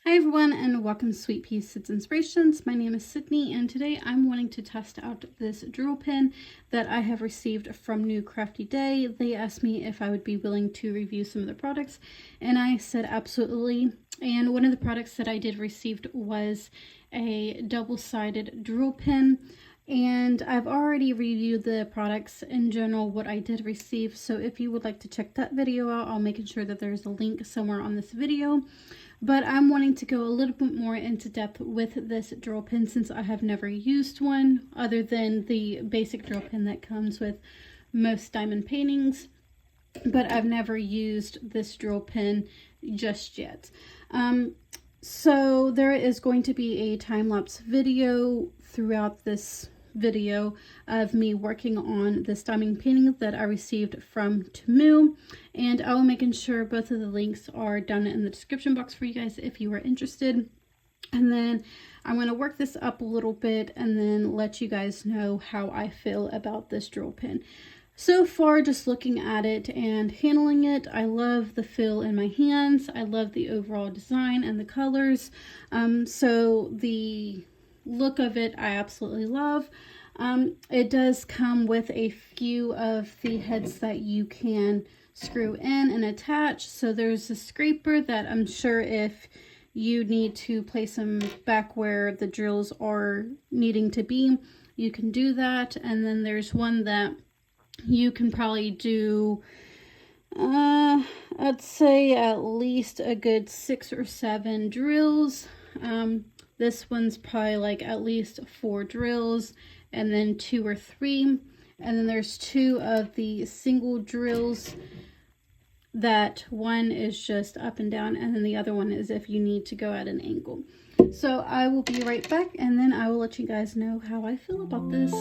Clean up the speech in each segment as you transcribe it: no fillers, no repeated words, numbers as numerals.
Hi everyone, and welcome to Sweet Pea Sits Inspirations. My name is Sydney, and today I'm wanting to test out this drill pen that I have received from New Crafty Day. They asked me if I would be willing to review some of the products, and I said absolutely. And one of the products that I did receive was a double-sided drill pen. And I've already reviewed the products in general, what I did receive. So if you would like to check that video out, I'll make sure that there's a link somewhere on this video. But I'm wanting to go a little bit more into depth with this drill pen since I have never used one other than the basic drill pen that comes with most diamond paintings. But I've never used this drill pen just yet. So there is going to be a time-lapse video throughout this video of me working on this diamond painting that I received from Temu, and I will making sure both of the links are down in the description box for you guys if you are interested. And then I'm going to work this up a little bit and then let you guys know how I feel about this drill pen. So far, just looking at it and handling it, I love the feel in my hands. I love the overall design and the colors. So the look of it I absolutely love. It does come with a few of the heads that you can screw in and attach. So there's a scraper that I'm sure if you need to place them back where the drills are needing to be, you can do that. And then there's one that you can probably do I'd say at least a good 6 or 7 drills. This one's probably like at least 4 drills, and then 2 or 3. And then there's 2 of the single drills that one is just up and down, and then the other one is if you need to go at an angle. So I will be right back, and then I will let you guys know how I feel about this.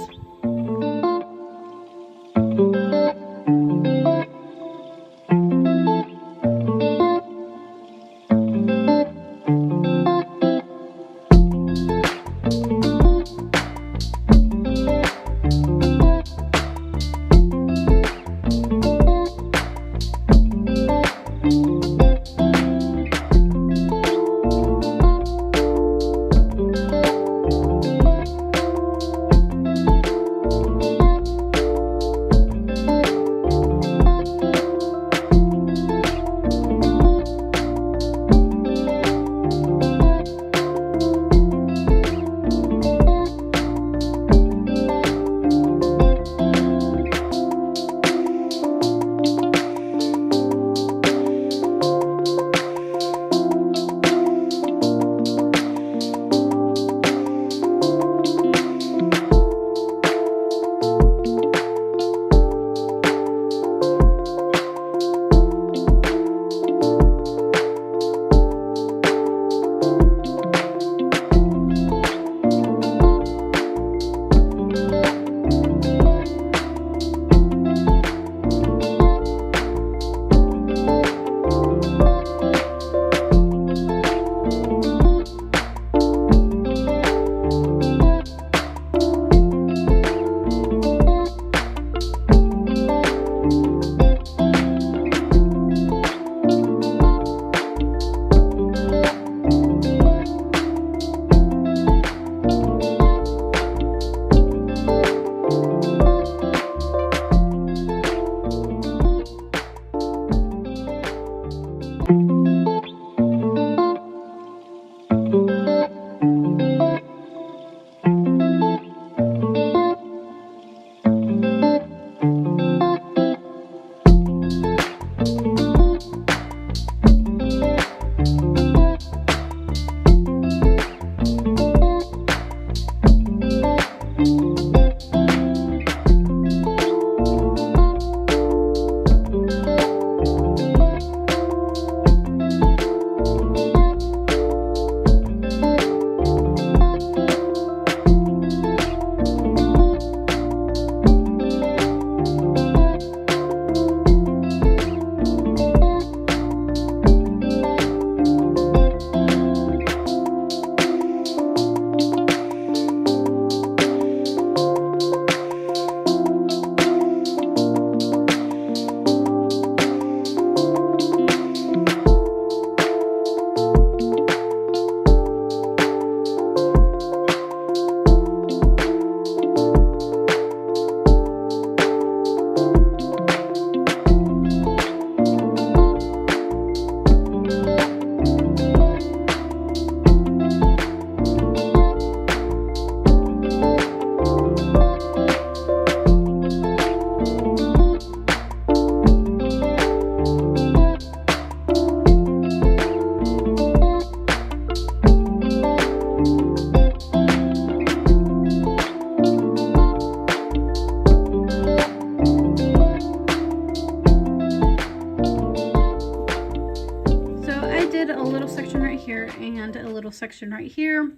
section right here and a little section right here.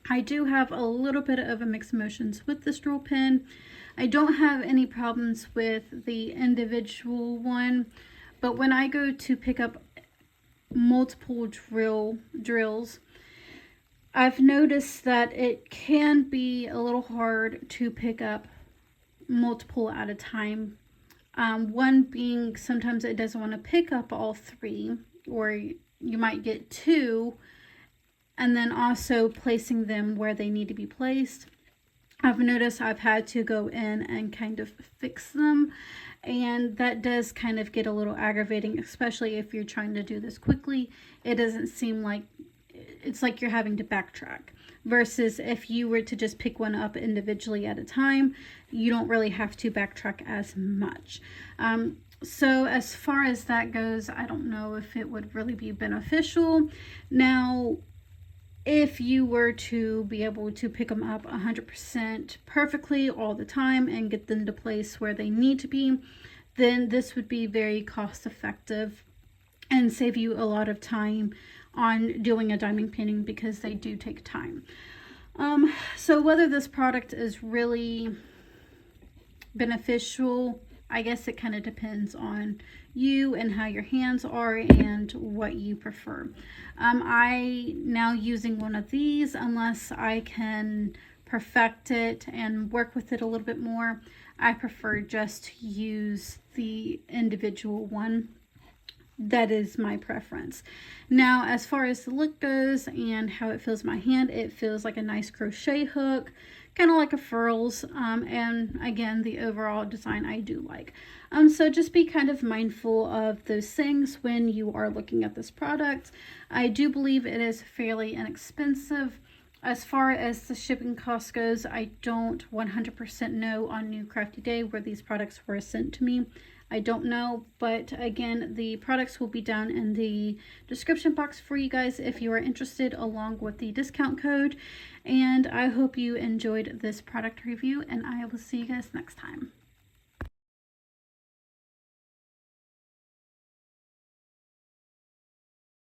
I do have a little bit of a mixed emotions with this drill pen. I don't have any problems with the individual one, but when I go to pick up multiple drills, I've noticed that it can be a little hard to pick up multiple at a time. One being sometimes it doesn't want to pick up all three, or you might get two, and then also placing them where they need to be placed. I've noticed I've had to go in and kind of fix them, and that does kind of get a little aggravating, especially if you're trying to do this quickly. It doesn't seem like, it's like you're having to backtrack, versus if you were to just pick one up individually at a time, you don't really have to backtrack as much. So as far as that goes, I don't know if it would really be beneficial. Now, if you were to be able to pick them up 100% perfectly all the time and get them to place where they need to be, then this would be very cost effective and save you a lot of time on doing a diamond painting, because they do take time. So whether this product is really beneficial, I guess it kind of depends on you and how your hands are and what you prefer. I now using one of these, unless I can perfect it and work with it a little bit more, I prefer just to use the individual one. That is my preference. Now, as far as the look goes and how it feels in my hand, it feels like a nice crochet hook, kind of like a furls, and again, the overall design I do like. So just be kind of mindful of those things when you are looking at this product. I do believe it is fairly inexpensive. As far as the shipping cost goes, I don't 100% know on New Crafty Day where these products were sent to me. I don't know, but again, the products will be down in the description box for you guys if you are interested, along with the discount code. And I hope you enjoyed this product review, and I will see you guys next time.